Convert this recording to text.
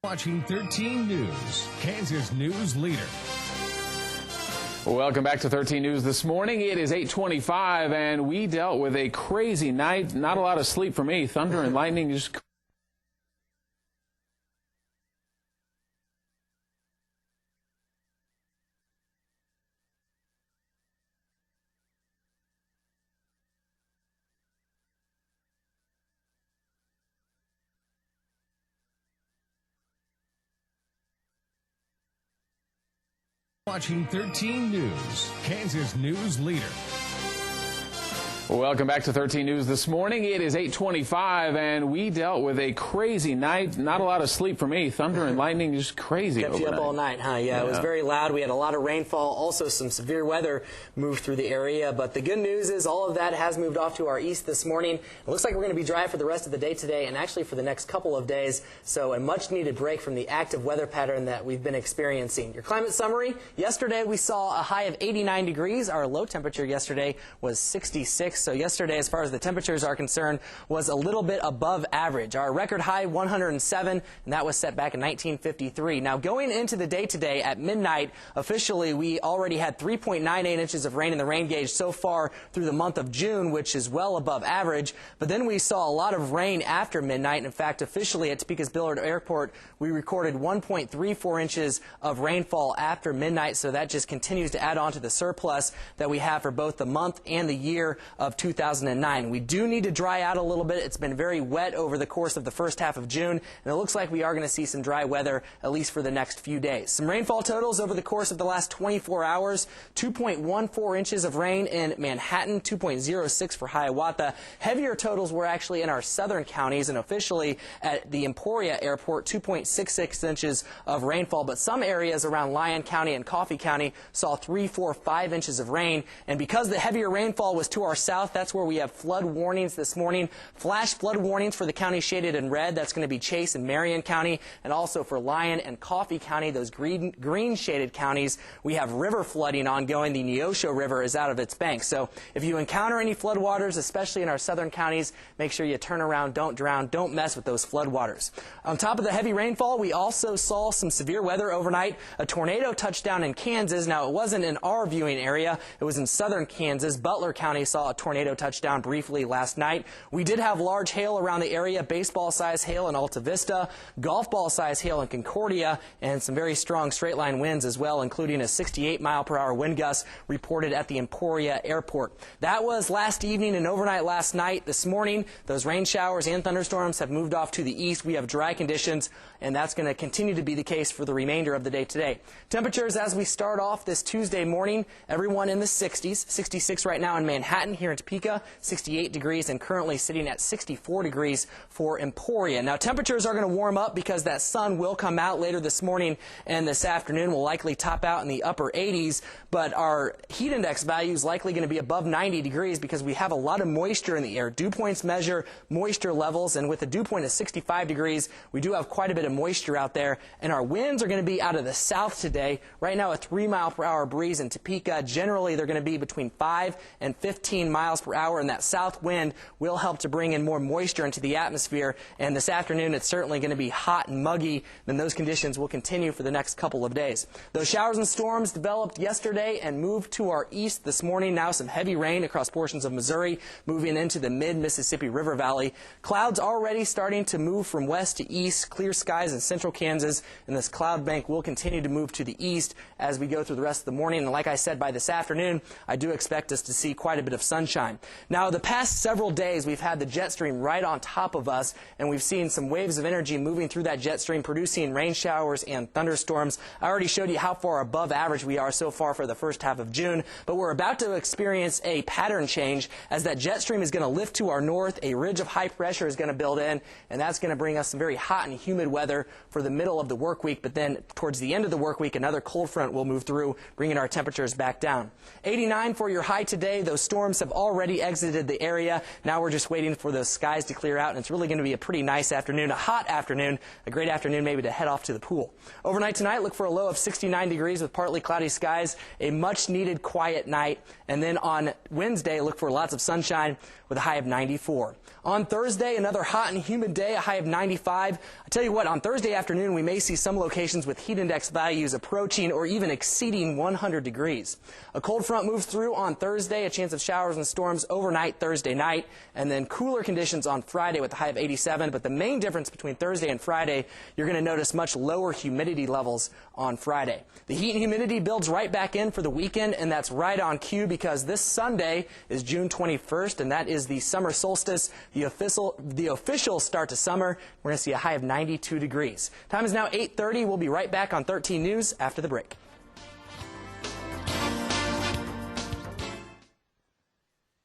Watching 13 News, Kansas News Leader. Welcome back to 13 News this morning. It is 8:25 and we dealt with a crazy night. Not a lot of sleep for me. Thunder and lightning just Watching 13 News, Kansas News Leader. Welcome back to 13 News this morning. It is 8:25 and we dealt with a crazy night. Not a lot of sleep for me. Thunder and lightning just crazy. Kept you up all night, huh? Yeah, it was very loud. We had a lot of rainfall. Also, some severe weather moved through the area. But the good news is all of that has moved off to our east this morning. It looks like we're going to be dry for the rest of the day today and actually for the next couple of days. So a much-needed break from the active weather pattern that we've been experiencing. Your climate summary. Yesterday, we saw a high of 89 degrees. Our low temperature yesterday was 66. So yesterday, as far as the temperatures are concerned, was a little bit above average. Our record high, 107, and that was set back in 1953. Now, going into the day today at midnight, officially, we already had 3.98 inches of rain in the rain gauge so far through the month of June, which is well above average. But then we saw a lot of rain after midnight. In fact, officially at Topeka's Billard Airport, we recorded 1.34 inches of rainfall after midnight. So that just continues to add on to the surplus that we have for both the month and the year of 2009. We do need to dry out a little bit. It's been very wet over the course of the first half of June, and it looks like we are going to see some dry weather at least for the next few days. Some rainfall totals over the course of the last 24 hours, 2.14 inches of rain in Manhattan, 2.06 for Hiawatha. Heavier totals were actually in our southern counties, and officially at the Emporia Airport, 2.66 inches of rainfall, but some areas around Lyon County and Coffee County saw 3, 4, 5 inches of rain, and because the heavier rainfall was to our south, that's where we have flood warnings this morning. Flash flood warnings for the county shaded in red. That's going to be Chase and Marion County, and also for Lyon and Coffee County, those green shaded counties. We have river flooding ongoing. The Neosho River is out of its banks. So if you encounter any floodwaters, especially in our southern counties, make sure you turn around, don't drown, don't mess with those floodwaters. On top of the heavy rainfall, we also saw some severe weather overnight. A tornado touched down in Kansas. Now, it wasn't in our viewing area. It was in southern Kansas. Butler County saw a tornado touchdown briefly last night. We did have large hail around the area, baseball-sized hail in Alta Vista, golf ball-sized hail in Concordia, and some very strong straight-line winds as well, including a 68-mile-per-hour wind gust reported at the Emporia Airport. That was last evening and overnight last night. This morning, those rain showers and thunderstorms have moved off to the east. We have dry conditions, and that's going to continue to be the case for the remainder of the day today. Temperatures as we start off this Tuesday morning, everyone in the 60s, 66 right now in Manhattan, here in Topeka, 68 degrees, and currently sitting at 64 degrees for Emporia. Now, temperatures are going to warm up because that sun will come out later this morning and this afternoon. Will likely top out in the upper 80s, but our heat index value is likely going to be above 90 degrees because we have a lot of moisture in the air. Dew points measure moisture levels, and with a dew point of 65 degrees, we do have quite a bit of moisture out there, and our winds are going to be out of the south today. Right now, a 3-mile-per-hour breeze in Topeka. Generally, they're going to be between 5 and 15 miles per hour, and that south wind will help to bring in more moisture into the atmosphere. And this afternoon, it's certainly going to be hot and muggy, and those conditions will continue for the next couple of days. Those showers and storms developed yesterday and moved to our east this morning. Now some heavy rain across portions of Missouri, moving into the mid-Mississippi River Valley. Clouds already starting to move from west to east, clear skies in central Kansas, and this cloud bank will continue to move to the east as we go through the rest of the morning. And like I said, by this afternoon, I do expect us to see quite a bit of sunshine. Now, the past several days, we've had the jet stream right on top of us, and we've seen some waves of energy moving through that jet stream, producing rain showers and thunderstorms. I already showed you how far above average we are so far for the first half of June, but we're about to experience a pattern change as that jet stream is going to lift to our north. A ridge of high pressure is going to build in, and that's going to bring us some very hot and humid weather for the middle of the work week, but then towards the end of the work week, another cold front will move through, bringing our temperatures back down. 89 for your high today. Those storms have already exited the area. Now we're just waiting for those skies to clear out, and it's really going to be a pretty nice afternoon, a hot afternoon, a great afternoon maybe to head off to the pool. Overnight tonight, look for a low of 69 degrees with partly cloudy skies, a much-needed quiet night, and then on Wednesday, look for lots of sunshine with a high of 94. On Thursday, another hot and humid day, a high of 95. I tell you what, on Thursday afternoon, we may see some locations with heat index values approaching or even exceeding 100 degrees. A cold front moves through on Thursday, a chance of showers and storms overnight Thursday night, and then cooler conditions on Friday with a high of 87. But the main difference between Thursday and Friday, you're going to notice much lower humidity levels on Friday. The heat and humidity builds right back in for the weekend, and that's right on cue because this Sunday is June 21st, and that is the summer solstice, the official start to summer. We're going to see a high of 92 degrees. Time is now 8:30. We'll be right back on 13 News after the break.